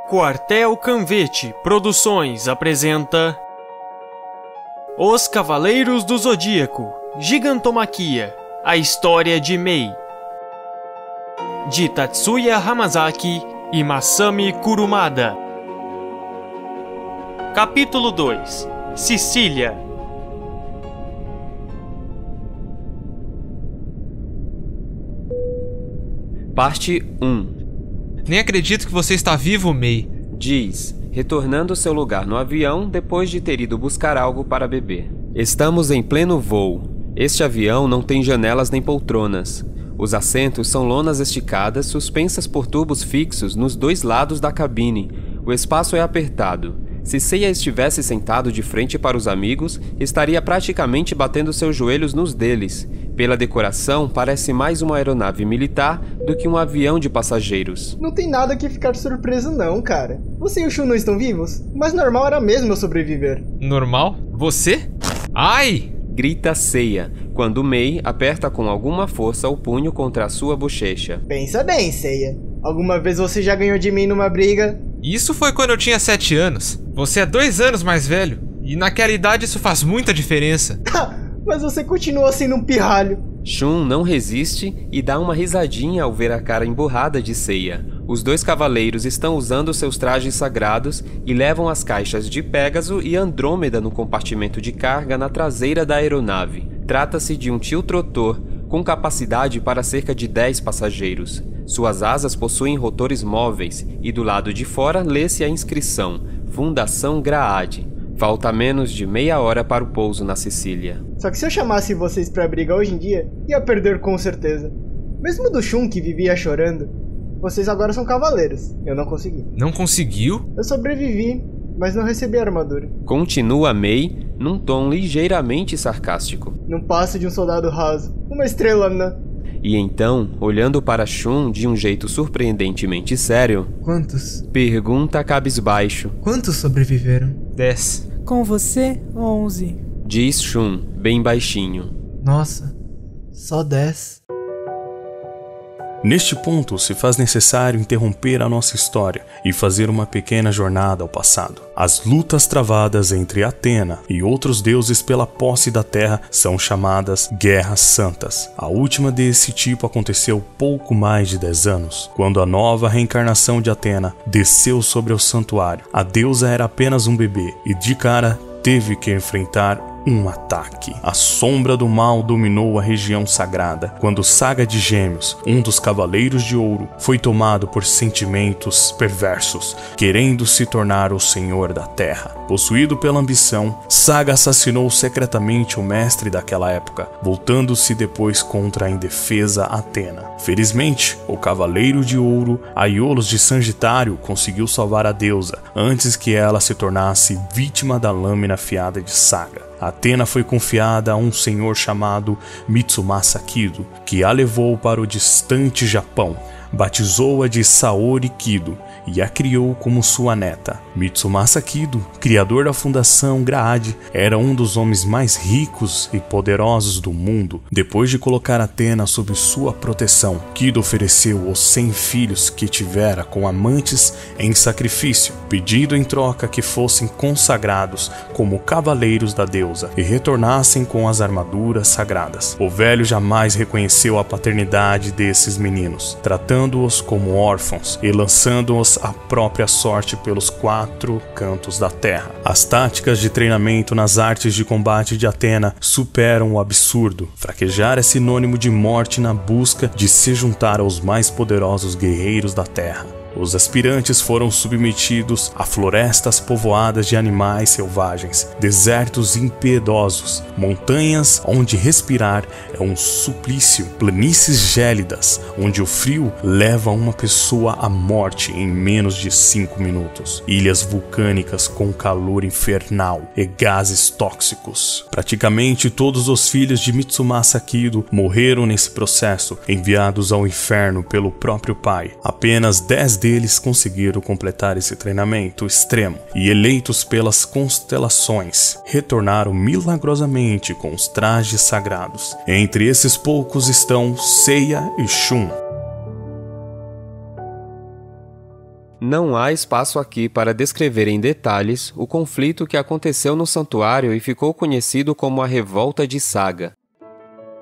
Quartel Canvete Produções apresenta Os Cavaleiros do Zodíaco, Gigantomaquia, a história de Mei, de Tatsuya Hamazaki e Masami Kurumada. Capítulo 2 – Sicília. Parte 1. Nem acredito que você está vivo, Mei. Diz, retornando ao seu lugar no avião depois de ter ido buscar algo para beber. Estamos em pleno voo. Este avião não tem janelas nem poltronas. Os assentos são lonas esticadas suspensas por tubos fixos nos dois lados da cabine. O espaço é apertado. Se Seiya estivesse sentado de frente para os amigos, estaria praticamente batendo seus joelhos nos deles. Pela decoração, parece mais uma aeronave militar do que um avião de passageiros. Não tem nada que ficar surpreso não, cara. Você e o Shun não estão vivos? Mas normal era mesmo eu sobreviver. Normal? Você? Ai! Grita Seiya, quando Mei aperta com alguma força o punho contra a sua bochecha. Pensa bem, Seiya. Alguma vez você já ganhou de mim numa briga? Isso foi quando eu tinha 7 anos. Você é 2 anos mais velho. E naquela idade isso faz muita diferença. Mas você continua sendo um pirralho. Shun não resiste e dá uma risadinha ao ver a cara emburrada de Seiya. Os dois cavaleiros estão usando seus trajes sagrados e levam as caixas de Pégaso e Andrômeda no compartimento de carga na traseira da aeronave. Trata-se de um tiltrotor com capacidade para cerca de 10 passageiros. Suas asas possuem rotores móveis e do lado de fora lê-se a inscrição Fundação Graade. Falta menos de meia hora para o pouso na Sicília. Só que se eu chamasse vocês pra briga hoje em dia, ia perder com certeza. Mesmo do Shun que vivia chorando, vocês agora são cavaleiros. Eu não consegui. Não conseguiu? Eu sobrevivi, mas não recebi a armadura. Continua Mei num tom ligeiramente sarcástico. Não passo de um soldado raso. Uma estrela na... E então, olhando para Shun de um jeito surpreendentemente sério... Quantos? Pergunta cabisbaixo. Quantos sobreviveram? 10. Com você, 11. Diz Shun, bem baixinho. Nossa, só 10. Neste ponto, se faz necessário interromper a nossa história e fazer uma pequena jornada ao passado. As lutas travadas entre Atena e outros deuses pela posse da terra são chamadas Guerras Santas. A última desse tipo aconteceu pouco mais de 10 anos, quando a nova reencarnação de Atena desceu sobre o santuário. A deusa era apenas um bebê e de cara teve que enfrentar um ataque. A sombra do mal dominou a região sagrada quando Saga de Gêmeos, um dos Cavaleiros de Ouro, foi tomado por sentimentos perversos, querendo se tornar o senhor da terra. Possuído pela ambição, Saga assassinou secretamente o mestre daquela época, voltando-se depois contra a indefesa Atena. Felizmente, o Cavaleiro de Ouro, Aiolos de Sagitário, conseguiu salvar a deusa antes que ela se tornasse vítima da lâmina afiada de Saga. Atena foi confiada a um senhor chamado Mitsumasa Kido, que a levou para o distante Japão. Batizou-a de Saori Kido e a criou como sua neta. Mitsumasa Kido, criador da Fundação Graade, era um dos homens mais ricos e poderosos do mundo. Depois de colocar Atena sob sua proteção, Kido ofereceu os 100 filhos que tivera com amantes em sacrifício, pedindo em troca que fossem consagrados como cavaleiros da deusa e retornassem com as armaduras sagradas. O velho jamais reconheceu a paternidade desses meninos, tratando-os como órfãos e lançando-os à própria sorte pelos 4 cantos da terra. As táticas de treinamento nas artes de combate de Atena superam o absurdo. Fraquejar é sinônimo de morte na busca de se juntar aos mais poderosos guerreiros da terra. Os aspirantes foram submetidos a florestas povoadas de animais selvagens, desertos impiedosos, montanhas onde respirar é um suplício, planícies gélidas onde o frio leva uma pessoa à morte em menos de 5 minutos, ilhas vulcânicas com calor infernal e gases tóxicos. Praticamente todos os filhos de Mitsumasa Kido morreram nesse processo, enviados ao inferno pelo próprio pai. Apenas 10 deles conseguiram completar esse treinamento extremo e, eleitos pelas constelações, retornaram milagrosamente com os trajes sagrados. Entre esses poucos estão Seiya e Shun. Não há espaço aqui para descrever em detalhes o conflito que aconteceu no santuário e ficou conhecido como a Revolta de Saga.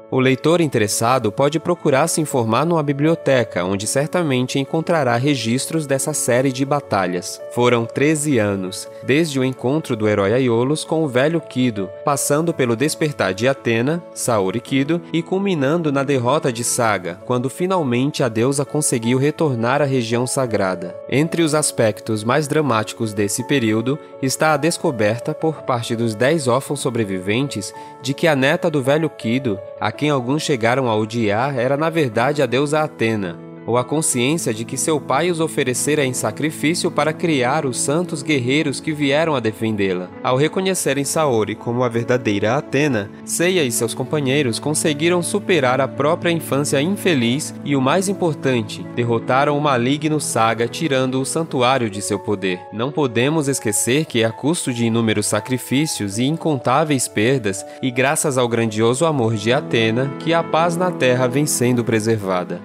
O leitor interessado pode procurar se informar numa biblioteca, onde certamente encontrará registros dessa série de batalhas. Foram 13 anos, desde o encontro do herói Aiolos com o velho Kido, passando pelo despertar de Atena, Saori Kido, e culminando na derrota de Saga, quando finalmente a deusa conseguiu retornar à região sagrada. Entre os aspectos mais dramáticos desse período está a descoberta por parte dos 10 órfãos sobreviventes de que a neta do velho Kido, a quem alguns chegaram a odiar, era na verdade a deusa Atena, ou a consciência de que seu pai os oferecera em sacrifício para criar os santos guerreiros que vieram a defendê-la. Ao reconhecerem Saori como a verdadeira Atena, Seiya e seus companheiros conseguiram superar a própria infância infeliz e, o mais importante, derrotaram o maligno Saga, tirando o santuário de seu poder. Não podemos esquecer que, a custo de inúmeros sacrifícios e incontáveis perdas, e graças ao grandioso amor de Atena, que a paz na Terra vem sendo preservada.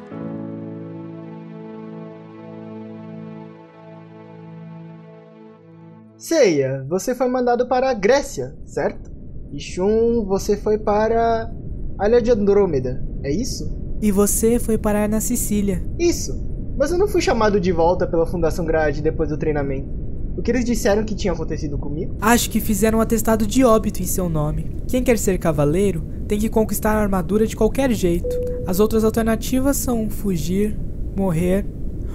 Seiya, você foi mandado para a Grécia, certo? E Shun, você foi para a Ilha de Andrômeda, é isso? E você foi parar na Sicília. Isso, mas eu não fui chamado de volta pela Fundação Grade depois do treinamento. O que eles disseram que tinha acontecido comigo? Acho que fizeram um atestado de óbito em seu nome. Quem quer ser cavaleiro tem que conquistar a armadura de qualquer jeito. As outras alternativas são fugir, morrer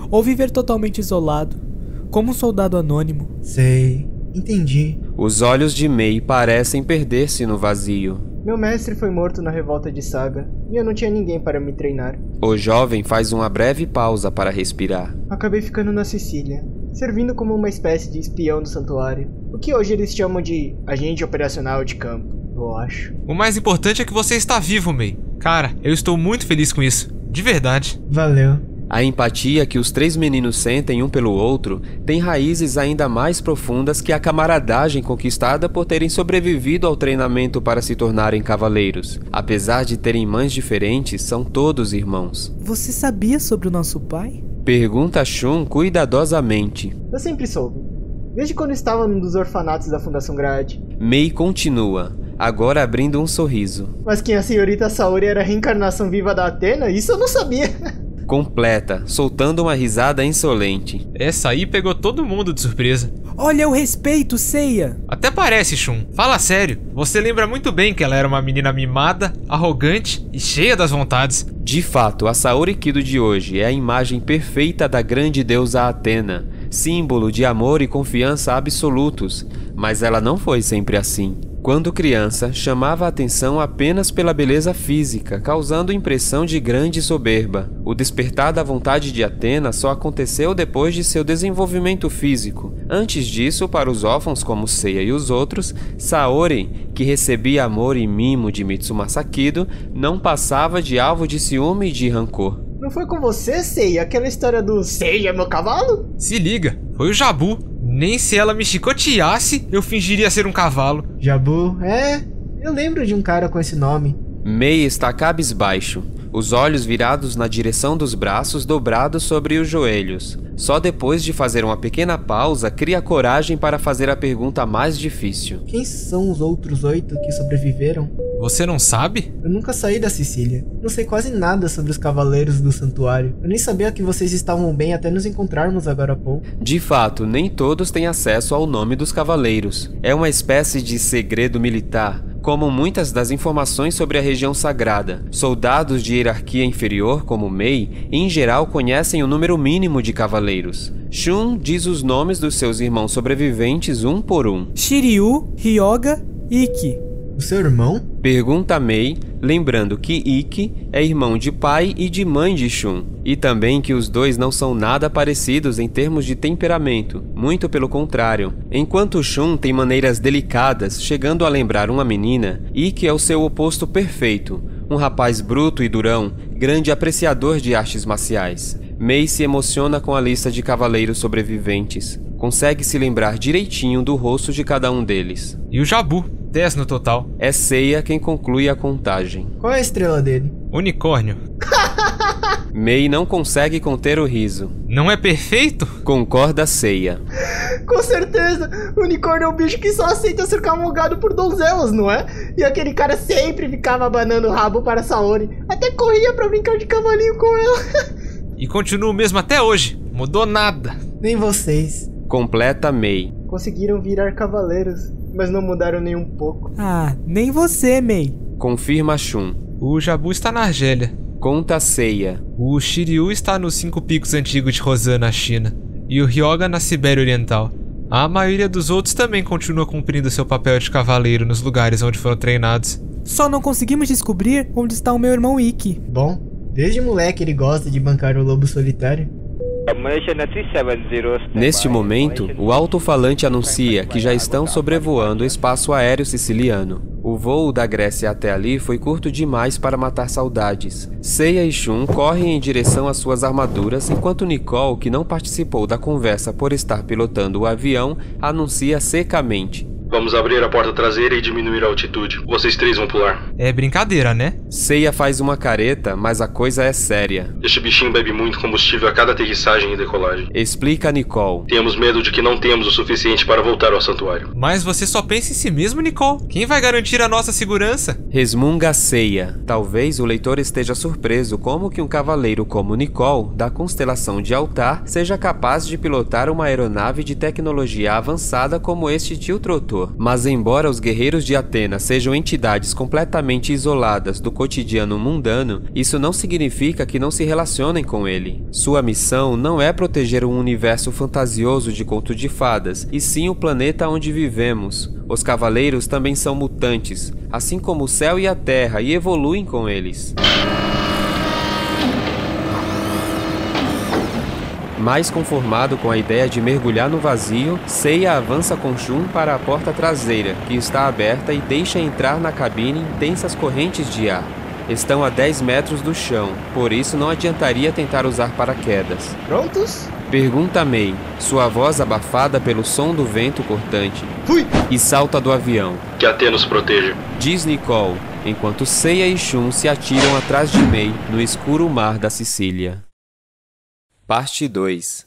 ou viver totalmente isolado, como um soldado anônimo. Sei, entendi. Os olhos de Mei parecem perder-se no vazio. Meu mestre foi morto na Revolta de Saga, e eu não tinha ninguém para me treinar. O jovem faz uma breve pausa para respirar. Acabei ficando na Sicília, servindo como uma espécie de espião do santuário. O que hoje eles chamam de agente operacional de campo, eu acho. O mais importante é que você está vivo, Mei. Cara, eu estou muito feliz com isso. De verdade. Valeu. A empatia que os 3 meninos sentem um pelo outro tem raízes ainda mais profundas que a camaradagem conquistada por terem sobrevivido ao treinamento para se tornarem cavaleiros. Apesar de terem mães diferentes, são todos irmãos. Você sabia sobre o nosso pai? Pergunta Shun cuidadosamente. Eu sempre soube, desde quando estava num dos orfanatos da Fundação Grade. Mei continua, agora abrindo um sorriso. Mas que a senhorita Saori era a reencarnação viva da Atena? Isso eu não sabia. Completa, soltando uma risada insolente. Essa aí pegou todo mundo de surpresa. Olha o respeito, Seiya! Até parece, Shun. Fala sério. Você lembra muito bem que ela era uma menina mimada, arrogante e cheia das vontades. De fato, a Saori Kido de hoje é a imagem perfeita da grande deusa Atena, símbolo de amor e confiança absolutos, mas ela não foi sempre assim. Quando criança, chamava a atenção apenas pela beleza física, causando impressão de grande soberba. O despertar da vontade de Atena só aconteceu depois de seu desenvolvimento físico. Antes disso, para os órfãos como Seiya e os outros, Saori, que recebia amor e mimo de Mitsumasa Kido, não passava de alvo de ciúme e de rancor. Não foi com você, Seiya, aquela história do Seiya, meu cavalo? Se liga, foi o Jabu. Nem se ela me chicoteasse, eu fingiria ser um cavalo. Jabu, eu lembro de um cara com esse nome. Mei está cabisbaixo, os olhos virados na direção dos braços dobrados sobre os joelhos. Só depois de fazer uma pequena pausa, cria coragem para fazer a pergunta mais difícil. Quem são os outros 8 que sobreviveram? Você não sabe? Eu nunca saí da Sicília. Não sei quase nada sobre os cavaleiros do santuário. Eu nem sabia que vocês estavam bem até nos encontrarmos agora há pouco. De fato, nem todos têm acesso ao nome dos cavaleiros. É uma espécie de segredo militar, como muitas das informações sobre a região sagrada. Soldados de hierarquia inferior, como Mei, em geral conhecem o número mínimo de cavaleiros. Shun diz os nomes dos seus irmãos sobreviventes um por um. Shiryu, Ryoga e Ikki. O seu irmão? Pergunta Mei, lembrando que Ikki é irmão de pai e de mãe de Shun, e também que os dois não são nada parecidos em termos de temperamento, muito pelo contrário. Enquanto Shun tem maneiras delicadas, chegando a lembrar uma menina, Ikki é o seu oposto perfeito, um rapaz bruto e durão, grande apreciador de artes marciais. Mei se emociona com a lista de cavaleiros sobreviventes. Consegue se lembrar direitinho do rosto de cada um deles. E o Jabu, 10 no total. É Seiya quem conclui a contagem. Qual é a estrela dele? Unicórnio. May não consegue conter o riso. Não é perfeito? Concorda Seiya. Com certeza, o unicórnio é um bicho que só aceita ser cavalgado por donzelas, não é? E aquele cara sempre ficava abanando o rabo para Saori, até corria pra brincar de cavalinho com ela. E continua o mesmo até hoje. Mudou nada. Nem vocês. Completa May. Conseguiram virar cavaleiros, mas não mudaram nem um pouco. Ah, nem você, May. Confirma Shun. O Jabu está na Argélia. Conta Seiya. O Shiryu está nos 5 picos antigos de Rosan, na China. E o Ryoga na Sibéria Oriental. A maioria dos outros também continua cumprindo seu papel de cavaleiro nos lugares onde foram treinados. Só não conseguimos descobrir onde está o meu irmão Ikki. Bom, desde moleque ele gosta de bancar o lobo solitário. Neste momento, o alto-falante anuncia que já estão sobrevoando o espaço aéreo siciliano. O voo da Grécia até ali foi curto demais para matar saudades. Seiya e Shun correm em direção às suas armaduras, enquanto Nicole, que não participou da conversa por estar pilotando o avião, anuncia secamente: Vamos abrir a porta traseira e diminuir a altitude. Vocês 3 vão pular. É brincadeira, né? Seiya faz uma careta, mas a coisa é séria. Este bichinho bebe muito combustível a cada aterrissagem e decolagem. Explica Nicole. Temos medo de que não temos o suficiente para voltar ao santuário. Mas você só pensa em si mesmo, Nicole. Quem vai garantir a nossa segurança? Resmunga Seiya. Talvez o leitor esteja surpreso como que um cavaleiro como Nicole, da constelação de Altar, seja capaz de pilotar uma aeronave de tecnologia avançada como este tio Trotor. Mas embora os guerreiros de Atena sejam entidades completamente isoladas do cotidiano mundano, isso não significa que não se relacionem com ele. Sua missão não é proteger um universo fantasioso de conto de fadas, e sim o planeta onde vivemos. Os cavaleiros também são mutantes, assim como o céu e a terra, e evoluem com eles. Mais conformado com a ideia de mergulhar no vazio, Seiya avança com Shun para a porta traseira, que está aberta, e deixa entrar na cabine intensas correntes de ar. Estão a 10 metros do chão, por isso não adiantaria tentar usar paraquedas. Prontos? Pergunta May, sua voz abafada pelo som do vento cortante. Fui! E salta do avião. Que Atena nos proteja. Diz Nicole, enquanto Seiya e Shun se atiram atrás de May no escuro mar da Sicília. Parte 2.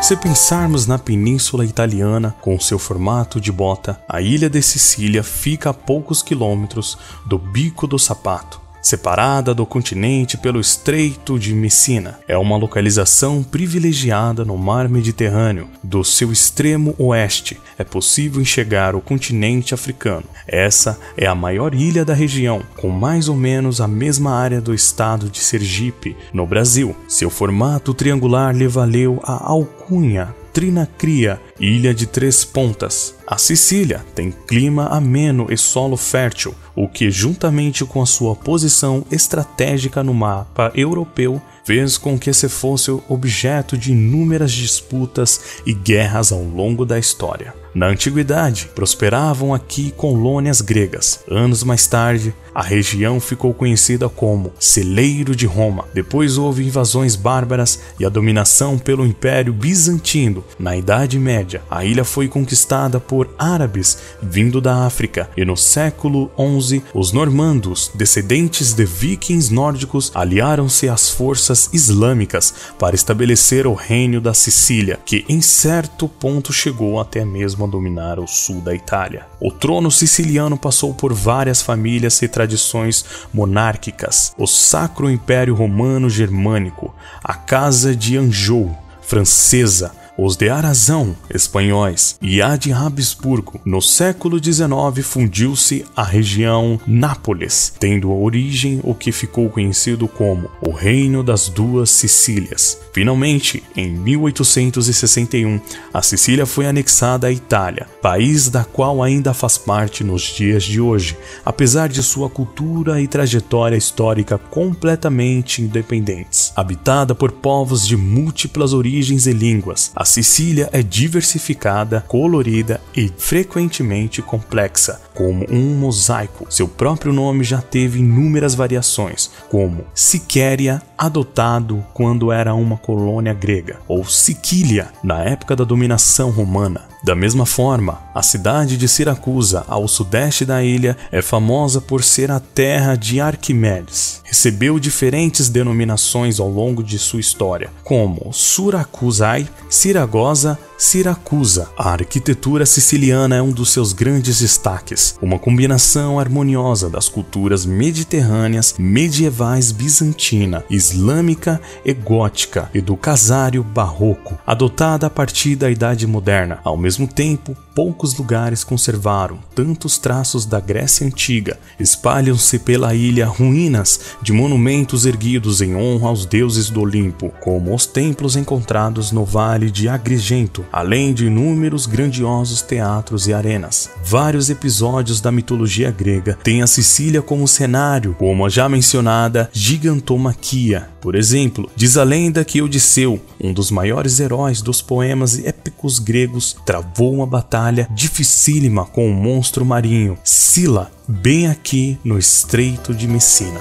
Se pensarmos na Península Italiana, com seu formato de bota, a ilha de Sicília fica a poucos quilômetros do Bico do Sapato. Separada do continente pelo Estreito de Messina, é uma localização privilegiada no mar Mediterrâneo. Do seu extremo oeste, é possível enxergar o continente africano. Essa é a maior ilha da região, com mais ou menos a mesma área do estado de Sergipe, no Brasil. Seu formato triangular lhe valeu a alcunha Trinacria, ilha de 3 pontas. A Sicília tem clima ameno e solo fértil, o que, juntamente com a sua posição estratégica no mapa europeu, fez com que se fosse objeto de inúmeras disputas e guerras ao longo da história. Na antiguidade, prosperavam aqui colônias gregas. Anos mais tarde, a região ficou conhecida como Celeiro de Roma. Depois houve invasões bárbaras e a dominação pelo Império Bizantino. Na Idade Média, a ilha foi conquistada por árabes vindo da África, e no século XI, os normandos, descendentes de vikings nórdicos, aliaram-se às forças islâmicas para estabelecer o reino da Sicília, que em certo ponto chegou até mesmo a dominar o sul da Itália. O trono siciliano passou por várias famílias e tradições monárquicas: o Sacro Império Romano Germânico, a Casa de Anjou, francesa, os de Arazão, espanhóis, e a de Habsburgo. No século XIX fundiu-se a região Nápoles, tendo origem o que ficou conhecido como o Reino das Duas Sicílias. Finalmente, em 1861, a Sicília foi anexada à Itália, país da qual ainda faz parte nos dias de hoje, apesar de sua cultura e trajetória histórica completamente independentes. Habitada por povos de múltiplas origens e línguas, a Sicília é diversificada, colorida e frequentemente complexa, como um mosaico. Seu próprio nome já teve inúmeras variações, como Siquéria, adotado quando era uma colônia grega, ou Sicília, na época da dominação romana. Da mesma forma, a cidade de Siracusa, ao sudeste da ilha, é famosa por ser a terra de Arquimedes. Recebeu diferentes denominações ao longo de sua história, como Suracusai, Siragosa, Siracusa. A arquitetura siciliana é um dos seus grandes destaques, uma combinação harmoniosa das culturas mediterrâneas, medievais, bizantina, islâmica e gótica, e do casário barroco, adotada a partir da Idade Moderna. Ao mesmo tempo, poucos lugares conservaram tantos traços da Grécia Antiga. Espalham-se pela ilha ruínas de monumentos erguidos em honra aos deuses do Olimpo, como os templos encontrados no Vale de Agrigento, além de inúmeros grandiosos teatros e arenas. Vários episódios da mitologia grega têm a Sicília como cenário, como a já mencionada Gigantomaquia. Por exemplo, diz a lenda que Odisseu, um dos maiores heróis dos poemas épicos gregos, travou uma batalha dificílima com um monstro marinho, Scylla, bem aqui no Estreito de Messina.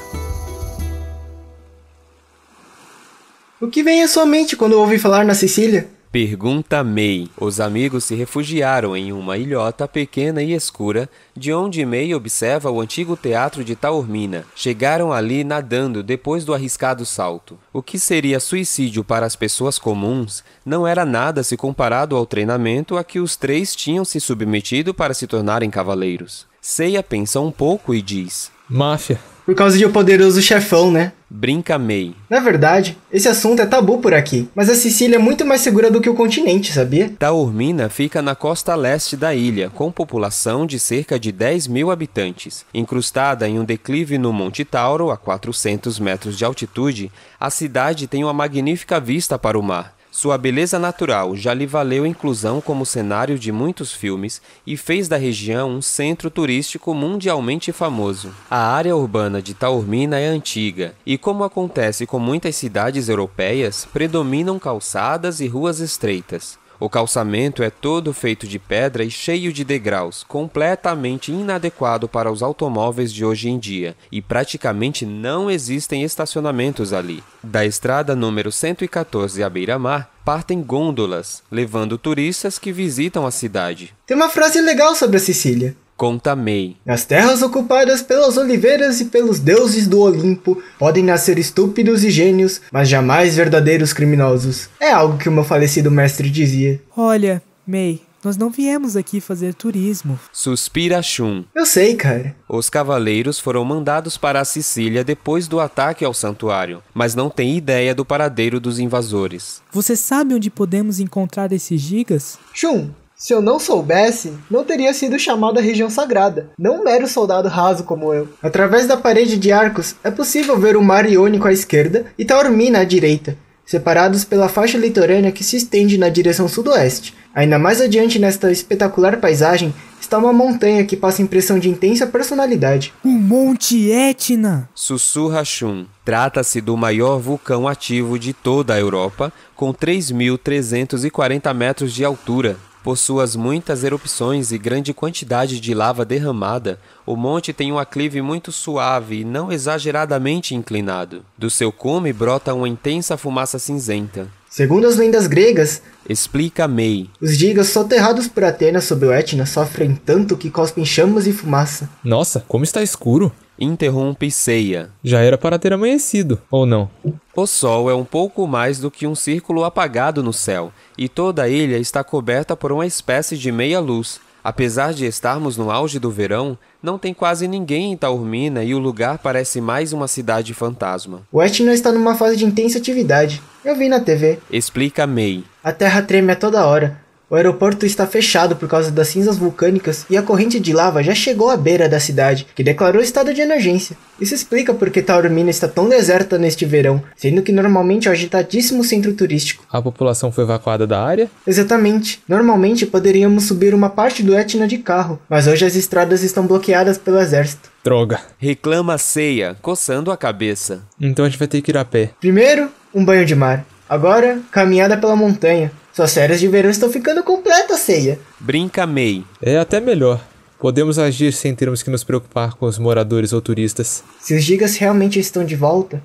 O que vem à sua mente quando ouve falar na Sicília? Pergunta May. Os amigos se refugiaram em uma ilhota pequena e escura, de onde May observa o antigo teatro de Taormina. Chegaram ali nadando depois do arriscado salto. O que seria suicídio para as pessoas comuns não era nada se comparado ao treinamento a que os três tinham se submetido para se tornarem cavaleiros. Seiya pensa um pouco e diz: Máfia. Por causa de um poderoso chefão, né? Brinca May. Na verdade, esse assunto é tabu por aqui, mas a Sicília é muito mais segura do que o continente, sabia? Taormina fica na costa leste da ilha, com população de cerca de 10.000 habitantes. Incrustada em um declive no Monte Tauro, a 400 metros de altitude, a cidade tem uma magnífica vista para o mar. Sua beleza natural já lhe valeu inclusão como cenário de muitos filmes e fez da região um centro turístico mundialmente famoso. A área urbana de Taormina é antiga e, como acontece com muitas cidades europeias, predominam calçadas e ruas estreitas. O calçamento é todo feito de pedra e cheio de degraus, completamente inadequado para os automóveis de hoje em dia, e praticamente não existem estacionamentos ali. Da estrada número 114 à beira-mar, partem gôndolas, levando turistas que visitam a cidade. Tem uma frase legal sobre a Sicília. Conta May. Nas terras ocupadas pelas oliveiras e pelos deuses do Olimpo, podem nascer estúpidos e gênios, mas jamais verdadeiros criminosos. É algo que o meu falecido mestre dizia. Olha, May, nós não viemos aqui fazer turismo. Suspira Shun. Eu sei, cara. Os cavaleiros foram mandados para a Sicília depois do ataque ao santuário, mas não têm ideia do paradeiro dos invasores. Você sabe onde podemos encontrar esses gigas? Shun, se eu não soubesse, não teria sido chamado a região sagrada, não um mero soldado raso como eu. Através da parede de arcos, é possível ver o mar Iônico à esquerda e Taormina à direita, separados pela faixa litorânea que se estende na direção sudoeste. Ainda mais adiante nesta espetacular paisagem, está uma montanha que passa impressão de intensa personalidade. O Monte Etna! Sussurra Shun. Trata-se do maior vulcão ativo de toda a Europa, com 3.340 metros de altura. Por suas muitas erupções e grande quantidade de lava derramada, o monte tem um aclive muito suave e não exageradamente inclinado. Do seu cume brota uma intensa fumaça cinzenta. Segundo as lendas gregas, explica May, os gigas soterrados por Atenas sob o Etna sofrem tanto que cospem chamas e fumaça. Nossa, como está escuro. Interrompe Seiya. Já era para ter amanhecido, ou não? O sol é um pouco mais do que um círculo apagado no céu, e toda a ilha está coberta por uma espécie de meia-luz. Apesar de estarmos no auge do verão, não tem quase ninguém em Taormina e o lugar parece mais uma cidade fantasma. O Etna está numa fase de intensa atividade. Eu vi na TV. Explica May. A terra treme a toda hora. O aeroporto está fechado por causa das cinzas vulcânicas e a corrente de lava já chegou à beira da cidade, que declarou estado de emergência. Isso explica por que Taormina está tão deserta neste verão, sendo que normalmente é um agitadíssimo centro turístico. A população foi evacuada da área? Exatamente. Normalmente poderíamos subir uma parte do Etna de carro, mas hoje as estradas estão bloqueadas pelo exército. Droga. Reclama Seiya, coçando a cabeça. Então a gente vai ter que ir a pé. Primeiro, um banho de mar. Agora, caminhada pela montanha. Suas férias de verão estão ficando completas, Seiya. Brinca May. É até melhor. Podemos agir sem termos que nos preocupar com os moradores ou turistas. Se os gigas realmente estão de volta,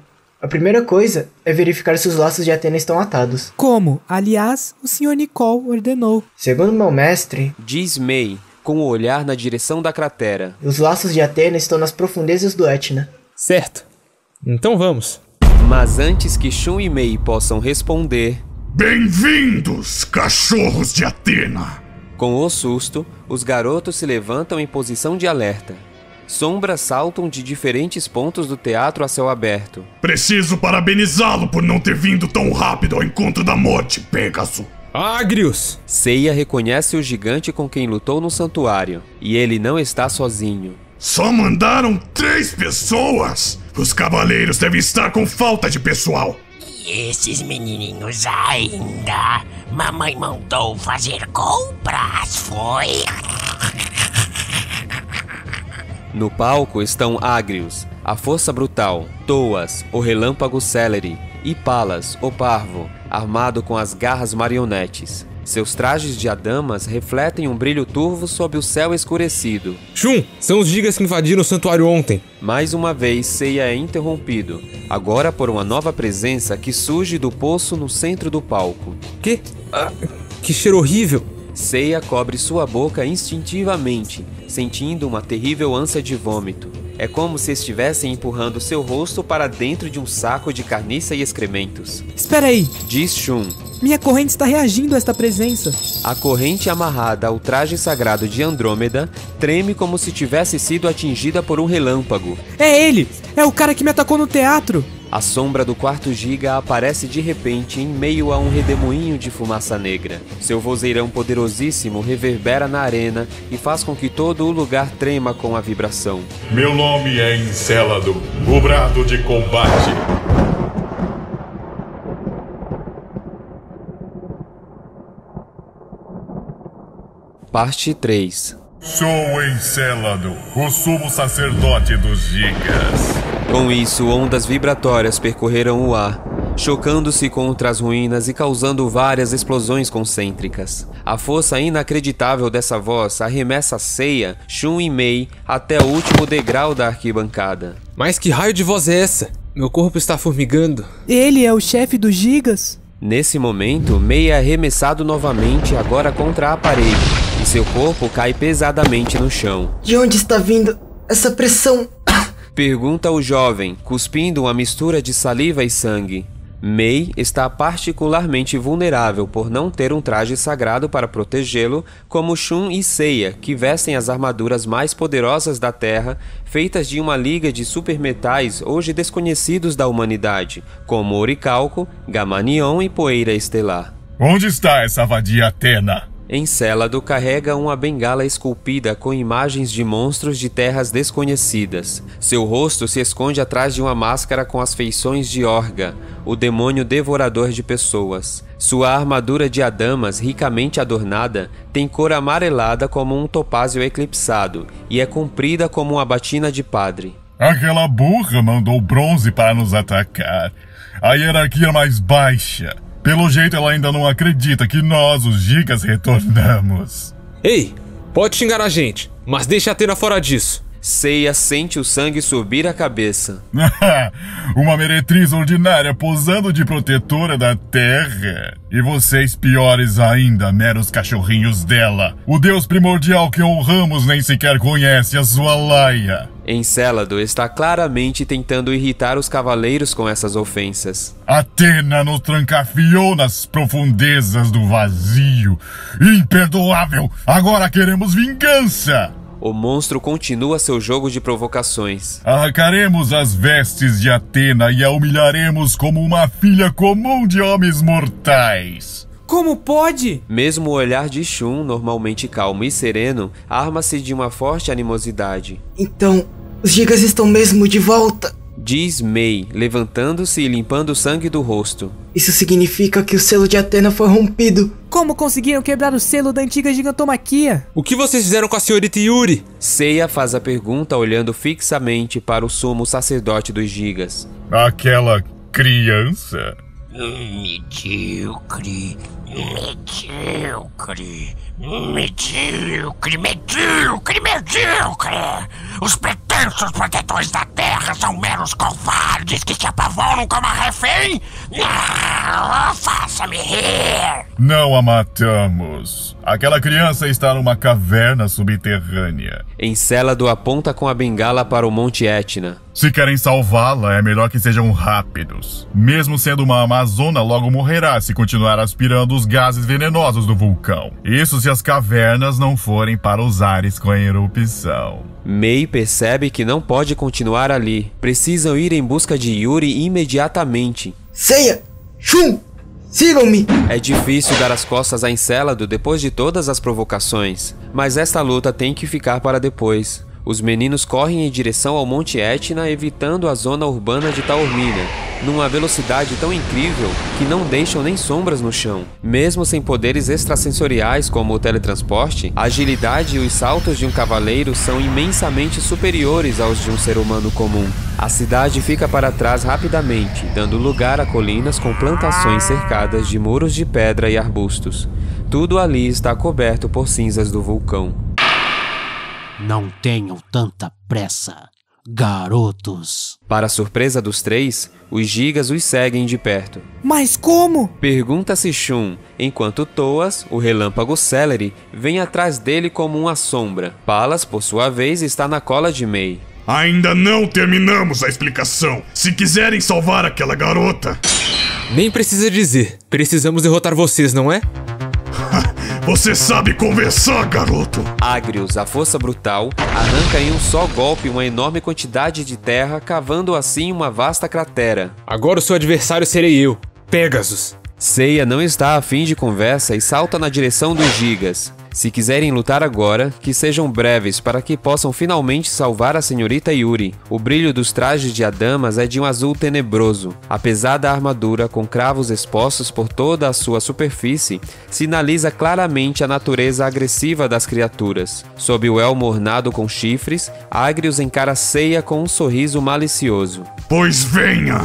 A primeira coisa é verificar se os laços de Atena estão atados. Como, aliás, o Sr. Nicole ordenou. Segundo meu mestre, Diz May, com o olhar na direção da cratera. os laços de Atena estão nas profundezas do Etna. Certo. Então vamos. Mas antes que Shun e May possam responder, Bem-vindos, cachorros de Atena! com o susto, os garotos se levantam em posição de alerta. Sombras saltam de diferentes pontos do teatro a céu aberto. Preciso parabenizá-lo por não ter vindo tão rápido ao encontro da morte, Pégaso. Agrius! Seiya reconhece o gigante com quem lutou no santuário, e ele não está sozinho. Só mandaram 3 pessoas? Os cavaleiros devem estar com falta de pessoal. E esses menininhos ainda? Mamãe mandou fazer compras, foi? No palco estão Agrius, a Força Brutal, Thoas, o Relâmpago Celery, e Palas, o Parvo, armado com as garras marionetes. Seus trajes de adamas refletem um brilho turvo sob o céu escurecido. Shun, são os gigas que invadiram o santuário ontem. Mais uma vez, Seiya é interrompido, agora por uma nova presença que surge do poço no centro do palco. Que? Que cheiro horrível. Seiya cobre sua boca instintivamente, sentindo uma terrível ânsia de vômito. É como se estivessem empurrando seu rosto para dentro de um saco de carniça e excrementos. Espera aí, Diz Shun. minha corrente está reagindo a esta presença. A corrente amarrada ao traje sagrado de Andrômeda treme como se tivesse sido atingida por um relâmpago. É ele! É o cara que me atacou no teatro! A sombra do quarto giga aparece de repente em meio a um redemoinho de fumaça negra. Seu vozeirão poderosíssimo reverbera na arena e faz com que todo o lugar trema com a vibração. Meu nome é Encélado, o brado de combate. Parte 3. Sou Encélado, o sumo sacerdote dos gigas. Com isso, ondas vibratórias percorreram o ar, chocando-se contra as ruínas e causando várias explosões concêntricas. A força inacreditável dessa voz arremessa Seiya, Shun e May até o último degrau da arquibancada. Mas que raio de voz é essa? Meu corpo está formigando. Ele é o chefe dos gigas? Nesse momento, May é arremessado novamente, agora contra a parede, e seu corpo cai pesadamente no chão. De onde está vindo essa pressão? Pergunta o jovem, cuspindo uma mistura de saliva e sangue. May está particularmente vulnerável por não ter um traje sagrado para protegê-lo, como Shun e Seiya, que vestem as armaduras mais poderosas da Terra, feitas de uma liga de supermetais hoje desconhecidos da humanidade, como oricalco, gamanion e poeira estelar. Onde está essa vadia Atena? Encélado carrega uma bengala esculpida com imagens de monstros de terras desconhecidas. Seu rosto se esconde atrás de uma máscara com as feições de Orga, o demônio devorador de pessoas. Sua armadura de adamas, ricamente adornada, tem cor amarelada como um topázio eclipsado e é comprida como uma batina de padre. Aquela burra mandou bronze para nos atacar. A hierarquia mais baixa. Pelo jeito ela ainda não acredita que nós, os gigas, retornamos. Ei, pode xingar a gente, mas deixa a Atena fora disso. Seiya sente o sangue subir a cabeça. Uma meretriz ordinária posando de protetora da terra. E vocês piores ainda, meros cachorrinhos dela. O deus primordial que honramos nem sequer conhece a sua laia. Encélado está claramente tentando irritar os cavaleiros com essas ofensas. Atena nos trancafiou nas profundezas do vazio. Imperdoável! Agora queremos vingança! O monstro continua seu jogo de provocações. Arrancaremos as vestes de Atena e a humilharemos como uma filha comum de homens mortais. Como pode? Mesmo o olhar de Shun, normalmente calmo e sereno, arma-se de uma forte animosidade. Então, os gigas estão mesmo de volta? Diz May, levantando-se e limpando o sangue do rosto. Isso significa que o selo de Atena foi rompido. Como conseguiram quebrar o selo da antiga gigantomaquia? O que vocês fizeram com a senhorita Yuri? Seiya faz a pergunta olhando fixamente para o sumo sacerdote dos gigas. Aquela criança? Medíocre, medíocre, medíocre, medíocre, medíocre. Os pretensos protetores da terra são meros covardes que se apavoram como a refém? Faça-me rir! Não a matamos. Aquela criança está numa caverna subterrânea. Encélado aponta com a bengala para o Monte Etna. Se querem salvá-la, é melhor que sejam rápidos. Mesmo sendo uma amazona, logo morrerá se continuar aspirando os gases venenosos do vulcão. Isso se as cavernas não forem para os ares com a erupção. Mei percebe que não pode continuar ali. Precisam ir em busca de Yuri imediatamente. Seiya! Shun! Sigam-me! É difícil dar as costas a Encélado depois de todas as provocações, mas esta luta tem que ficar para depois. Os meninos correm em direção ao Monte Etna, evitando a zona urbana de Taormina, numa velocidade tão incrível que não deixam nem sombras no chão. Mesmo sem poderes extrasensoriais como o teletransporte, a agilidade e os saltos de um cavaleiro são imensamente superiores aos de um ser humano comum. A cidade fica para trás rapidamente, dando lugar a colinas com plantações cercadas de muros de pedra e arbustos. Tudo ali está coberto por cinzas do vulcão. Não tenham tanta pressa, garotos. Para a surpresa dos três, os gigas os seguem de perto. Mas como? Pergunta-se Shun, enquanto Toas, o relâmpago Celery, vem atrás dele como uma sombra. Palas, por sua vez, está na cola de Mei. Ainda não terminamos a explicação. Se quiserem salvar aquela garota... Nem precisa dizer. Precisamos derrotar vocês, não é? Você sabe conversar, garoto! Agrius, a força brutal, arranca em um só golpe uma enorme quantidade de terra, cavando assim uma vasta cratera. Agora o seu adversário serei eu, Pegasus. Seiya não está a fim de conversa e salta na direção dos gigas. Se quiserem lutar agora, que sejam breves para que possam finalmente salvar a senhorita Yuri. O brilho dos trajes de Adamas é de um azul tenebroso. A pesada armadura, com cravos expostos por toda a sua superfície, sinaliza claramente a natureza agressiva das criaturas. Sob o elmo ornado com chifres, Agrius encara Seiya com um sorriso malicioso. Pois venha!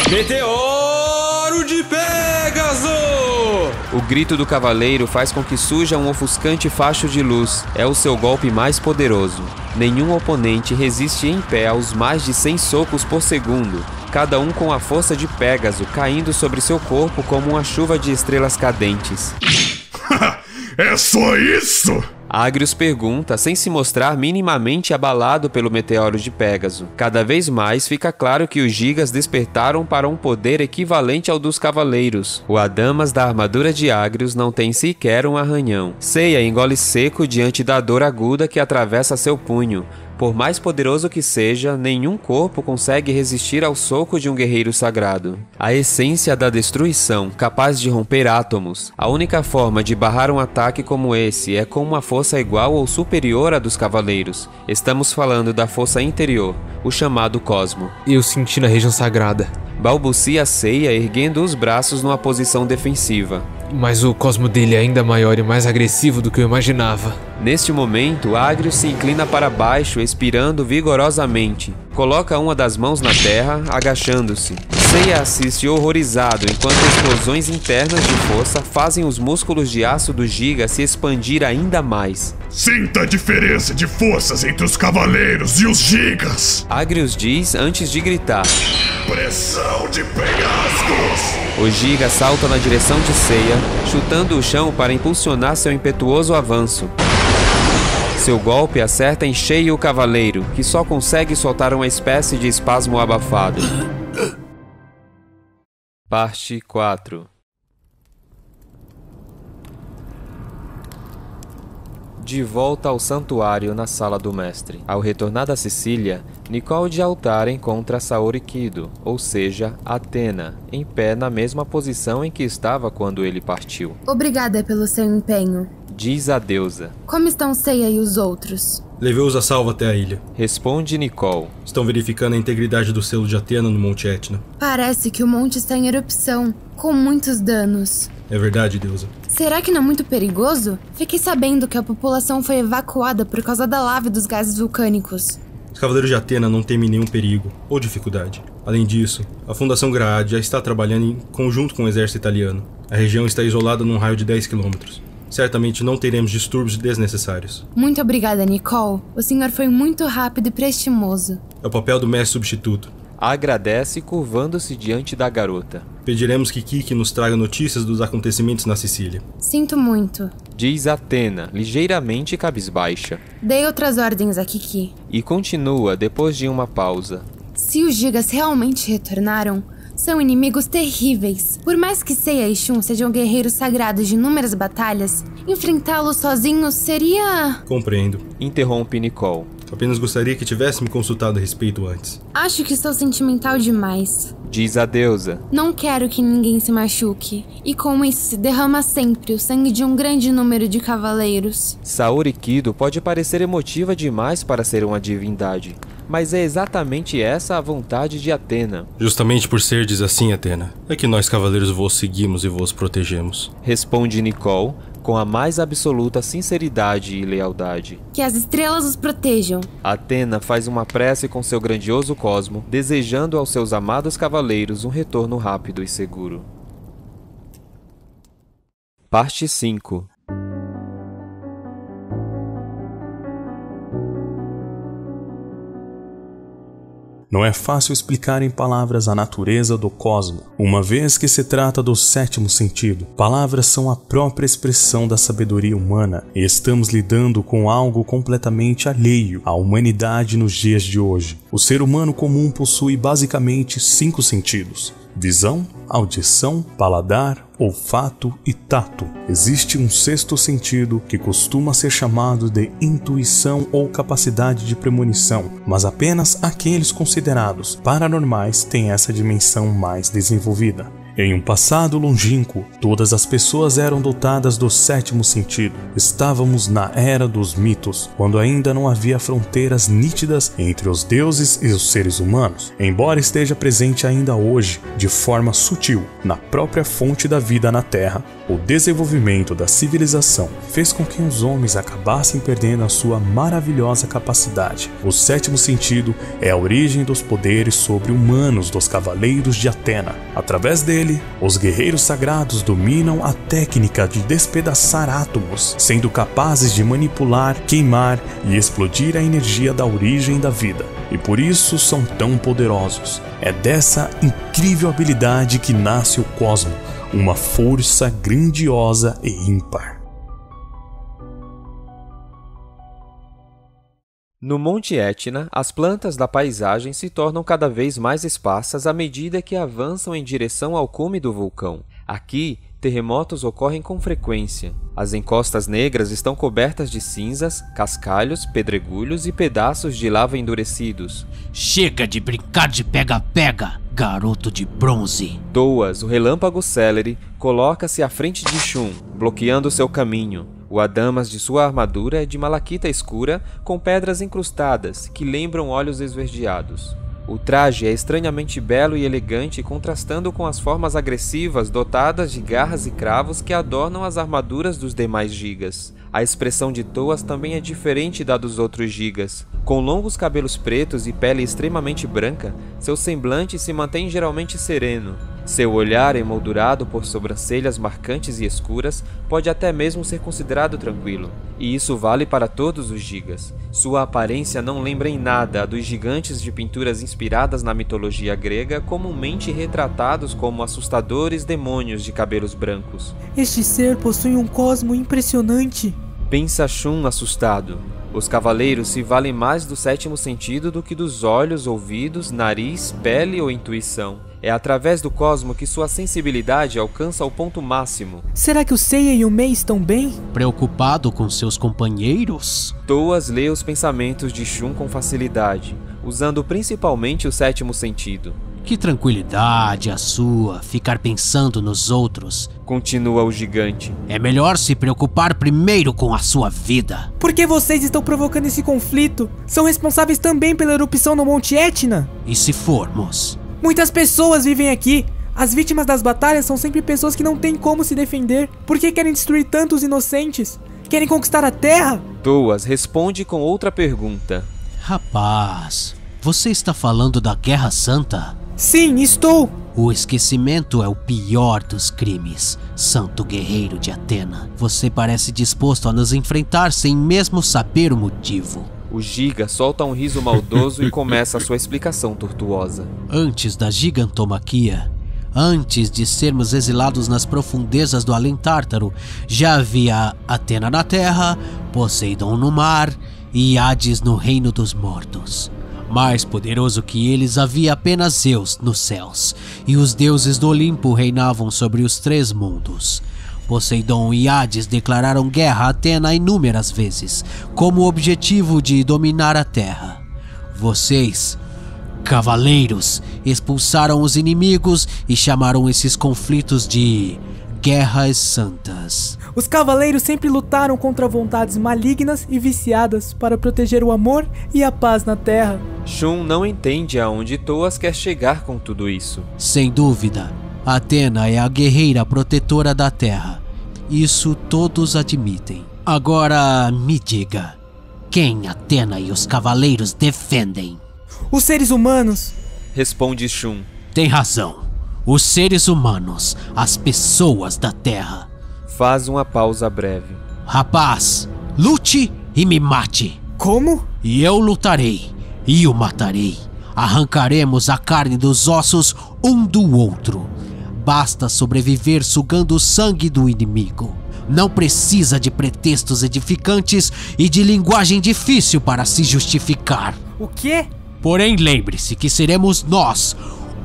Meteoro de Pégaso! O grito do cavaleiro faz com que surja um ofuscante facho de luz. É o seu golpe mais poderoso. Nenhum oponente resiste em pé aos mais de 100 socos por segundo, cada um com a força de Pégaso caindo sobre seu corpo como uma chuva de estrelas cadentes. É só isso? Agrius pergunta, sem se mostrar minimamente abalado pelo meteoro de Pégaso. Cada vez mais fica claro que os gigas despertaram para um poder equivalente ao dos cavaleiros. O Adamas da armadura de Agrius não tem sequer um arranhão. Seiya engole seco diante da dor aguda que atravessa seu punho. Por mais poderoso que seja, nenhum corpo consegue resistir ao soco de um guerreiro sagrado. A essência da destruição, capaz de romper átomos. A única forma de barrar um ataque como esse é com uma força igual ou superior à dos cavaleiros. Estamos falando da força interior, o chamado Cosmo. Eu senti na região sagrada. Balbucia Seiya, erguendo os braços numa posição defensiva. Mas o cosmo dele é ainda maior e mais agressivo do que eu imaginava. Neste momento, Agrius se inclina para baixo, expirando vigorosamente. Coloca uma das mãos na terra, agachando-se. Seiya assiste horrorizado enquanto explosões internas de força fazem os músculos de aço do Giga se expandir ainda mais. Sinta a diferença de forças entre os cavaleiros e os gigas! Agrius diz antes de gritar. Pressão de penhascos! O Giga salta na direção de Seiya, chutando o chão para impulsionar seu impetuoso avanço. Seu golpe acerta em cheio o cavaleiro, que só consegue soltar uma espécie de espasmo abafado. Parte 4. De volta ao santuário na sala do mestre. Ao retornar da Sicília, Nicole de Altar encontra Saori Kido, ou seja, Athena, em pé na mesma posição em que estava quando ele partiu. Obrigada pelo seu empenho, diz a deusa. Como estão Seiya e os outros? Levei-os a salvo até a ilha. Responde Nicole. Estão verificando a integridade do selo de Athena no Monte Etna. Parece que o monte está em erupção, com muitos danos. É verdade, deusa. Será que não é muito perigoso? Fiquei sabendo que a população foi evacuada por causa da lava e dos gases vulcânicos. Os cavaleiros de Athena não temem nenhum perigo ou dificuldade. Além disso, a Fundação Graad já está trabalhando em conjunto com o exército italiano. A região está isolada num raio de 10 km. Certamente não teremos distúrbios desnecessários. Muito obrigada, Nicole. O senhor foi muito rápido e prestimoso. É o papel do mestre substituto. Agradece curvando-se diante da garota. Pediremos que Kiki nos traga notícias dos acontecimentos na Sicília. Sinto muito. Diz Athena, ligeiramente cabisbaixa. Dei outras ordens a Kiki. E continua depois de uma pausa. Se os gigas realmente retornaram, são inimigos terríveis. Por mais que Seiya e Shun sejam guerreiros sagrados de inúmeras batalhas, enfrentá-los sozinhos seria... Compreendo. Interrompe Nicole. Apenas gostaria que tivesse me consultado a respeito antes. Acho que estou sentimental demais. Diz a deusa. Não quero que ninguém se machuque. E com isso se derrama sempre o sangue de um grande número de cavaleiros. Saori Kido pode parecer emotiva demais para ser uma divindade. Mas é exatamente essa a vontade de Athena. Justamente por serdes assim, Athena, é que nós cavaleiros vos seguimos e vos protegemos. Responde Nicole com a mais absoluta sinceridade e lealdade. Que as estrelas os protejam. Athena faz uma prece com seu grandioso cosmo, desejando aos seus amados cavaleiros um retorno rápido e seguro. Parte 5. Não é fácil explicar em palavras a natureza do cosmo, uma vez que se trata do sétimo sentido. Palavras são a própria expressão da sabedoria humana e estamos lidando com algo completamente alheio à humanidade nos dias de hoje. O ser humano comum possui basicamente 5 sentidos: visão, audição, paladar, olfato e tato. Existe um sexto sentido que costuma ser chamado de intuição ou capacidade de premonição, mas apenas aqueles considerados paranormais têm essa dimensão mais desenvolvida. Em um passado longínquo, todas as pessoas eram dotadas do sétimo sentido. Estávamos na era dos mitos, quando ainda não havia fronteiras nítidas entre os deuses e os seres humanos, embora esteja presente ainda hoje, de forma sutil, na própria fonte da vida na Terra. O desenvolvimento da civilização fez com que os homens acabassem perdendo a sua maravilhosa capacidade. O sétimo sentido é a origem dos poderes sobre-humanos dos Cavaleiros de Atena. Através dele, os guerreiros sagrados dominam a técnica de despedaçar átomos, sendo capazes de manipular, queimar e explodir a energia da origem da vida. E por isso são tão poderosos. É dessa incrível habilidade que nasce o cosmo, uma força grandiosa e ímpar. No Monte Etna, as plantas da paisagem se tornam cada vez mais esparsas à medida que avançam em direção ao cume do vulcão. Aqui, terremotos ocorrem com frequência. As encostas negras estão cobertas de cinzas, cascalhos, pedregulhos e pedaços de lava endurecidos. Chega de brincar de pega-pega, garoto de bronze. Toas, o relâmpago célere, coloca-se à frente de Shun, bloqueando seu caminho. O adamas de sua armadura é de malaquita escura com pedras incrustadas que lembram olhos esverdeados. O traje é estranhamente belo e elegante, contrastando com as formas agressivas dotadas de garras e cravos que adornam as armaduras dos demais gigas. A expressão de Toas também é diferente da dos outros gigas. Com longos cabelos pretos e pele extremamente branca, seu semblante se mantém geralmente sereno. Seu olhar, emoldurado por sobrancelhas marcantes e escuras, pode até mesmo ser considerado tranquilo. E isso vale para todos os gigas. Sua aparência não lembra em nada a dos gigantes de pinturas inspiradas na mitologia grega, comumente retratados como assustadores demônios de cabelos brancos. Este ser possui um cosmo impressionante. Pensa Shun assustado. Os cavaleiros se valem mais do sétimo sentido do que dos olhos, ouvidos, nariz, pele ou intuição. É através do cosmo que sua sensibilidade alcança o ponto máximo. Será que o Seiya e o Mei estão bem? Preocupado com seus companheiros? Toas lê os pensamentos de Shun com facilidade, usando principalmente o sétimo sentido. Que tranquilidade a sua, ficar pensando nos outros. Continua o gigante. É melhor se preocupar primeiro com a sua vida. Por que vocês estão provocando esse conflito? São responsáveis também pela erupção no Monte Etna? E se formos? Muitas pessoas vivem aqui. As vítimas das batalhas são sempre pessoas que não têm como se defender. Por que querem destruir tantos inocentes? Querem conquistar a Terra? Toas responde com outra pergunta. Rapaz, você está falando da Guerra Santa? Sim, estou. O esquecimento é o pior dos crimes, santo guerreiro de Atena. Você parece disposto a nos enfrentar sem mesmo saber o motivo. O Giga solta um riso maldoso e começa a sua explicação tortuosa. Antes da gigantomaquia, antes de sermos exilados nas profundezas do além-tártaro, já havia Atena na terra, Poseidon no mar e Hades no reino dos mortos. Mais poderoso que eles havia apenas Zeus nos céus, e os deuses do Olimpo reinavam sobre os 3 mundos. Poseidon e Hades declararam guerra a Atena inúmeras vezes, como objetivo de dominar a terra. Vocês, cavaleiros, expulsaram os inimigos e chamaram esses conflitos de Guerras Santas. Os cavaleiros sempre lutaram contra vontades malignas e viciadas para proteger o amor e a paz na Terra. Shun não entende aonde Thoas quer chegar com tudo isso. Sem dúvida, Atena é a guerreira protetora da Terra. Isso todos admitem. Agora me diga, quem Atena e os cavaleiros defendem? Os seres humanos, responde Shun. Tem razão. Os seres humanos, as pessoas da Terra. Faz uma pausa breve. Rapaz, lute e me mate. Como? E eu lutarei e o matarei. Arrancaremos a carne dos ossos um do outro. Basta sobreviver sugando o sangue do inimigo. Não precisa de pretextos edificantes e de linguagem difícil para se justificar. O quê? Porém, lembre-se que seremos nós,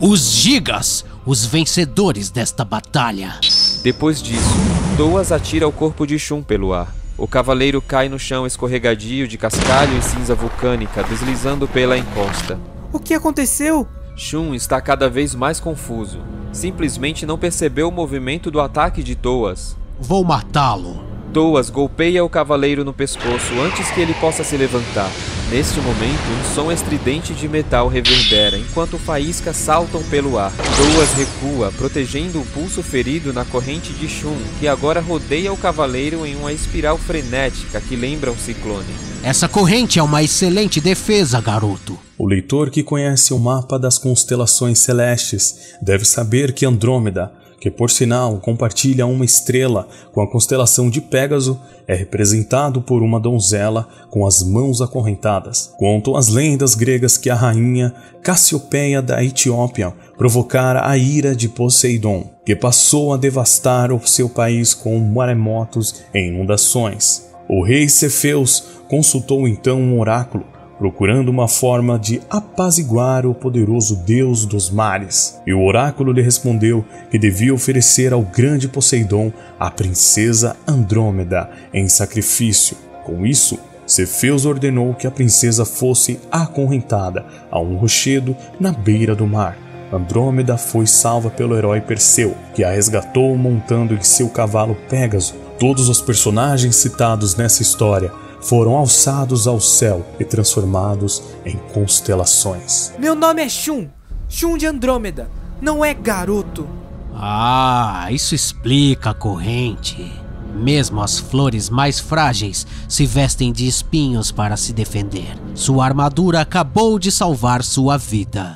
os Gigas, os vencedores desta batalha. Depois disso, Thoas atira o corpo de Shun pelo ar. O cavaleiro cai no chão escorregadio de cascalho e cinza vulcânica, deslizando pela encosta. O que aconteceu? Shun está cada vez mais confuso. Simplesmente não percebeu o movimento do ataque de Thoas. Vou matá-lo. Thoas golpeia o cavaleiro no pescoço antes que ele possa se levantar. Neste momento, um som estridente de metal reverbera, enquanto faíscas saltam pelo ar. Thoas recua, protegendo o pulso ferido na corrente de Shun, que agora rodeia o cavaleiro em uma espiral frenética que lembra um ciclone. Essa corrente é uma excelente defesa, garoto. O leitor que conhece o mapa das constelações celestes deve saber que Andrômeda, que por sinal compartilha uma estrela com a constelação de Pégaso, é representado por uma donzela com as mãos acorrentadas. Contam as lendas gregas que a rainha Cassiopeia da Etiópia provocara a ira de Poseidon, que passou a devastar o seu país com maremotos e inundações. O rei Cefeus consultou então um oráculo, procurando uma forma de apaziguar o poderoso deus dos mares. E o oráculo lhe respondeu que devia oferecer ao grande Poseidon a princesa Andrômeda em sacrifício. Com isso, Cefeus ordenou que a princesa fosse acorrentada a um rochedo na beira do mar. Andrômeda foi salva pelo herói Perseu, que a resgatou montando em seu cavalo Pégaso. Todos os personagens citados nessa história foram alçados ao céu e transformados em constelações. Meu nome é Shun, Shun de Andrômeda, não é garoto. Ah, isso explica a corrente. Mesmo as flores mais frágeis se vestem de espinhos para se defender. Sua armadura acabou de salvar sua vida.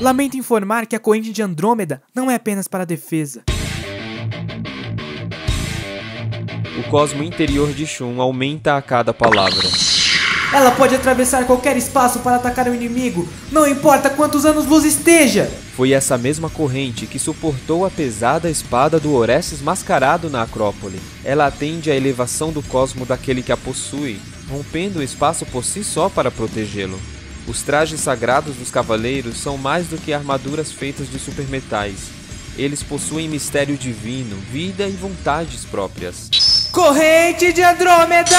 Lamento informar que a corrente de Andrômeda não é apenas para defesa. O cosmo interior de Shun aumenta a cada palavra. Ela pode atravessar qualquer espaço para atacar o inimigo, não importa quantos anos-luz esteja. Foi essa mesma corrente que suportou a pesada espada do Orestes mascarado na Acrópole. Ela atende à elevação do cosmo daquele que a possui, rompendo o espaço por si só para protegê-lo. Os trajes sagrados dos cavaleiros são mais do que armaduras feitas de supermetais. Eles possuem mistério divino, vida e vontades próprias. Corrente de Andrômeda!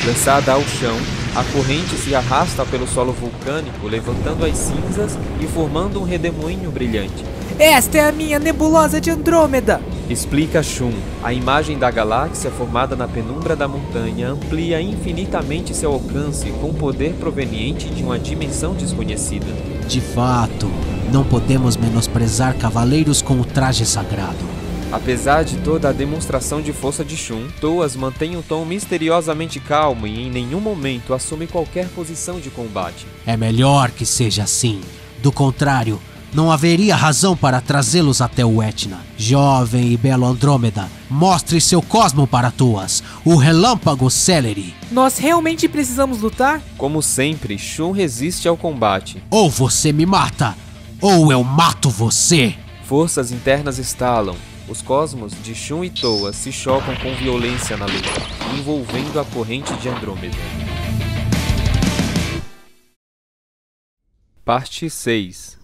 Lançada ao chão, a corrente se arrasta pelo solo vulcânico, levantando as cinzas e formando um redemoinho brilhante. Esta é a minha nebulosa de Andrômeda! Explica Shun. A imagem da galáxia formada na penumbra da montanha amplia infinitamente seu alcance com poder proveniente de uma dimensão desconhecida. De fato, não podemos menosprezar cavaleiros com o traje sagrado. Apesar de toda a demonstração de força de Shun, Thoas mantém um tom misteriosamente calmo e em nenhum momento assume qualquer posição de combate. É melhor que seja assim. Do contrário, não haveria razão para trazê-los até o Etna. Jovem e belo Andrômeda, mostre seu cosmo para Tuas, o relâmpago Celery. Nós realmente precisamos lutar? Como sempre, Shun resiste ao combate. Ou você me mata, ou eu mato você. Forças internas estalam. Os cosmos de Shun e Toa se chocam com violência na luta, envolvendo a corrente de Andrômeda. Parte 6.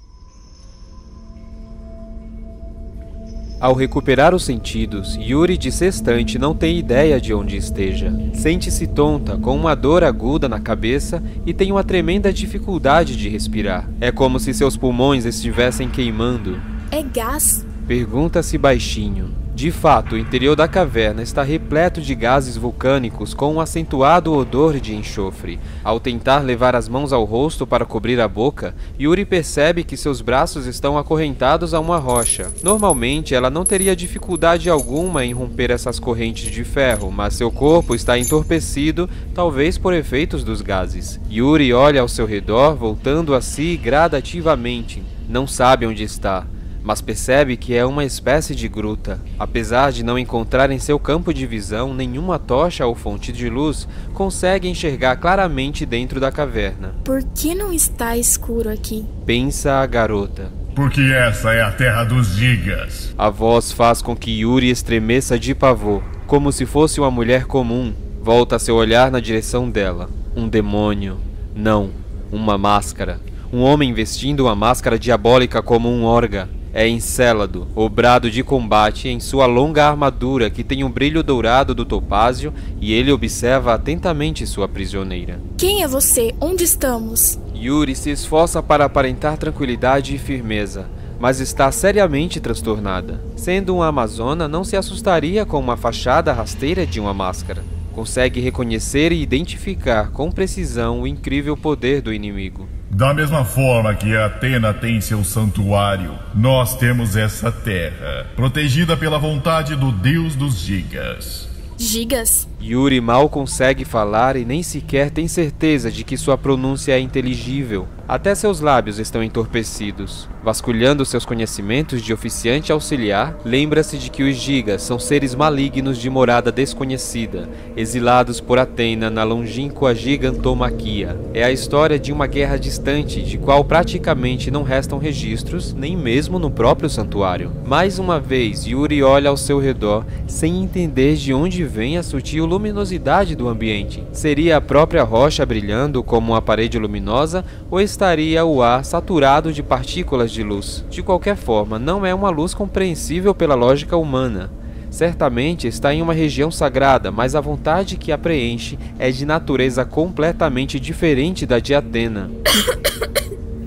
Ao recuperar os sentidos, Yuri de sextante não tem ideia de onde esteja. Sente-se tonta, com uma dor aguda na cabeça e tem uma tremenda dificuldade de respirar. É como se seus pulmões estivessem queimando. É gás? Pergunta-se baixinho. De fato, o interior da caverna está repleto de gases vulcânicos com um acentuado odor de enxofre. Ao tentar levar as mãos ao rosto para cobrir a boca, Yuri percebe que seus braços estão acorrentados a uma rocha. Normalmente, ela não teria dificuldade alguma em romper essas correntes de ferro, mas seu corpo está entorpecido, talvez por efeitos dos gases. Yuri olha ao seu redor, voltando a si gradativamente. Não sabe onde está, mas percebe que é uma espécie de gruta. Apesar de não encontrar em seu campo de visão nenhuma tocha ou fonte de luz, consegue enxergar claramente dentro da caverna. Por que não está escuro aqui? Pensa a garota. Porque essa é a terra dos gigas. A voz faz com que Yuri estremeça de pavor, como se fosse uma mulher comum. Volta seu olhar na direção dela. Um demônio. Não, uma máscara. Um homem vestindo uma máscara diabólica como um Orga. É Encélado, obrado de combate em sua longa armadura que tem um brilho dourado do topázio, e ele observa atentamente sua prisioneira. Quem é você? Onde estamos? Yuri se esforça para aparentar tranquilidade e firmeza, mas está seriamente transtornada. Sendo uma amazona, não se assustaria com uma fachada rasteira de uma máscara. Consegue reconhecer e identificar com precisão o incrível poder do inimigo. Da mesma forma que Atena tem seu santuário, nós temos essa terra, protegida pela vontade do deus dos gigas. Gigas? Yuri mal consegue falar e nem sequer tem certeza de que sua pronúncia é inteligível. Até seus lábios estão entorpecidos. Vasculhando seus conhecimentos de oficiante auxiliar, lembra-se de que os gigas são seres malignos de morada desconhecida, exilados por Atena na longínqua Gigantomaquia. É a história de uma guerra distante, de qual praticamente não restam registros, nem mesmo no próprio santuário. Mais uma vez, Yuri olha ao seu redor, sem entender de onde vem a sutil luminosidade do ambiente. Seria a própria rocha brilhando como uma parede luminosa, ou estaria o ar saturado de partículas de luz? De qualquer forma, não é uma luz compreensível pela lógica humana. Certamente está em uma região sagrada, mas a vontade que a preenche é de natureza completamente diferente da de Atena.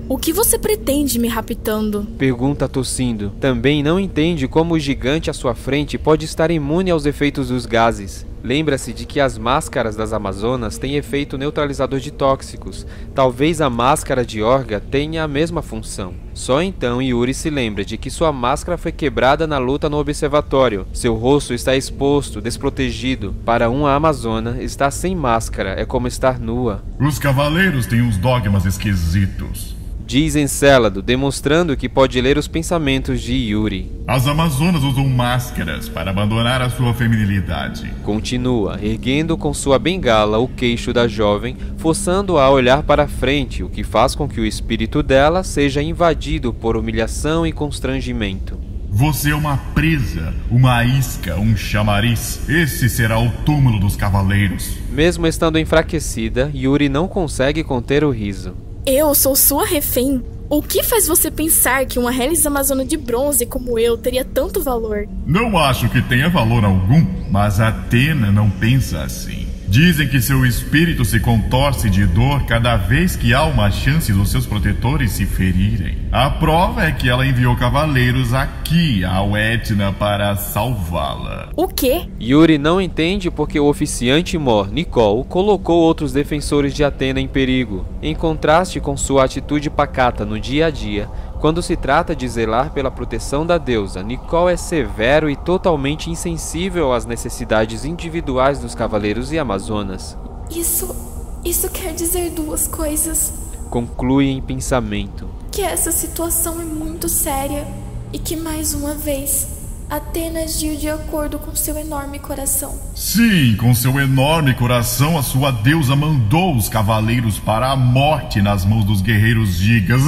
O que você pretende me raptando? Pergunta tossindo. Também não entende como o gigante à sua frente pode estar imune aos efeitos dos gases. Lembra-se de que as máscaras das Amazonas têm efeito neutralizador de tóxicos. Talvez a máscara de Orga tenha a mesma função. Só então Yuri se lembra de que sua máscara foi quebrada na luta no observatório. Seu rosto está exposto, desprotegido. Para uma amazona, estar sem máscara é como estar nua. Os cavaleiros têm uns dogmas esquisitos, diz Encélado, demonstrando que pode ler os pensamentos de Yuri. As amazonas usam máscaras para abandonar a sua feminilidade. Continua, erguendo com sua bengala o queixo da jovem, forçando-a a olhar para frente, o que faz com que o espírito dela seja invadido por humilhação e constrangimento. Você é uma presa, uma isca, um chamariz. Esse será o túmulo dos cavaleiros. Mesmo estando enfraquecida, Yuri não consegue conter o riso. Eu sou sua refém? O que faz você pensar que uma Hellis Amazona de bronze como eu teria tanto valor? Não acho que tenha valor algum, mas Atena não pensa assim. Dizem que seu espírito se contorce de dor cada vez que há uma chance dos seus protetores se ferirem. A prova é que ela enviou cavaleiros aqui ao Etna para salvá-la. O quê? Yuri não entende porque o oficiante Mor, Nicole, colocou outros defensores de Atena em perigo. Em contraste com sua atitude pacata no dia a dia, quando se trata de zelar pela proteção da deusa, Nicole é severo e totalmente insensível às necessidades individuais dos cavaleiros e amazonas. Isso quer dizer duas coisas. Conclui em pensamento. que essa situação é muito séria e que mais uma vez Atena agiu de acordo com seu enorme coração. Sim, com seu enorme coração, a sua deusa mandou os cavaleiros para a morte nas mãos dos guerreiros gigas.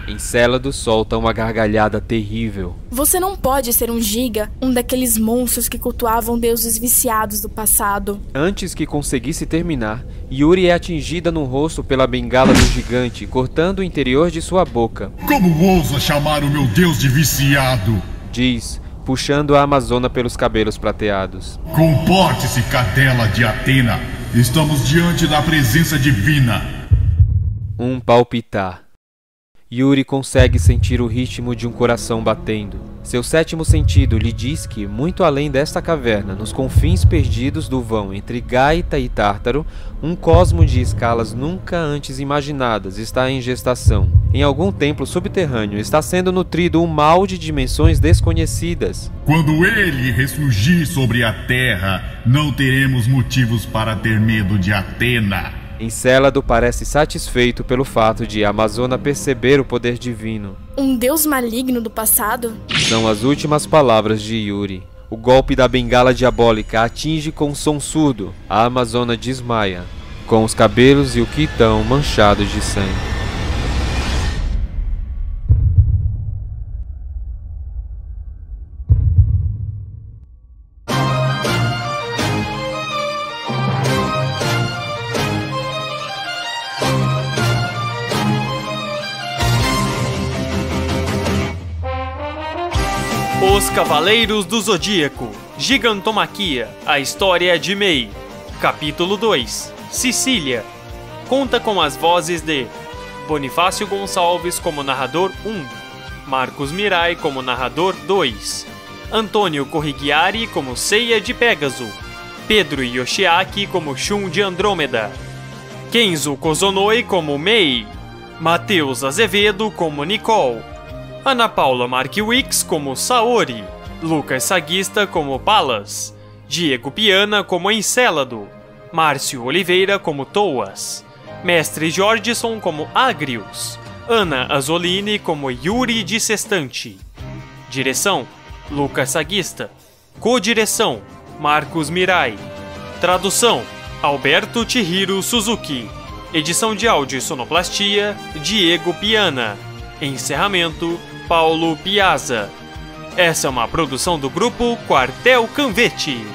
Encélado solta uma gargalhada terrível. Você não pode ser um giga, um daqueles monstros que cultuavam deuses viciados do passado. Antes que conseguisse terminar, Yuri é atingida no rosto pela bengala do gigante, cortando o interior de sua boca. Como ousa chamar o meu deus de viciado? Diz, puxando a Amazona pelos cabelos prateados. Comporte-se, cadela de Atena. Estamos diante da presença divina. Um palpitar. Yuri consegue sentir o ritmo de um coração batendo. Seu sétimo sentido lhe diz que, muito além desta caverna, nos confins perdidos do vão entre Gaita e Tártaro, um cosmo de escalas nunca antes imaginadas está em gestação. Em algum templo subterrâneo está sendo nutrido um mal de dimensões desconhecidas. Quando ele ressurgir sobre a terra, não teremos motivos para ter medo de Atena. Encélado parece satisfeito pelo fato de a Amazona perceber o poder divino. Um deus maligno do passado? São as últimas palavras de Yuri. O golpe da bengala diabólica atinge com um som surdo. A Amazona desmaia, com os cabelos e o quitão manchados de sangue. Os Cavaleiros do Zodíaco, Gigantomaquia, a história de Mei. Capítulo 2, Sicília. Conta com as vozes de Bonifácio Gonçalves como narrador 1, Marcos Mirai como narrador 2, Antônio Corrighiari como Seiya de Pégaso, Pedro Yoshiaki como Shun de Andrômeda, Kenzo Kozonoi como Mei, Matheus Azevedo como Nicole, Ana Paula Markiewicz como Saori, Lucas Saguista como Palas, Diego Piana como Encélado, Márcio Oliveira como Toas, Mestre Jordison como Agrius, Ana Azolini como Yuri de Sextante. Direção: Lucas Saguista. Co-direção: Marcos Mirai. Tradução: Alberto Chihiro Suzuki. Edição de áudio e sonoplastia: Diego Piana. Encerramento: Paulo Piazza. Essa é uma produção do grupo Quartel Canvete.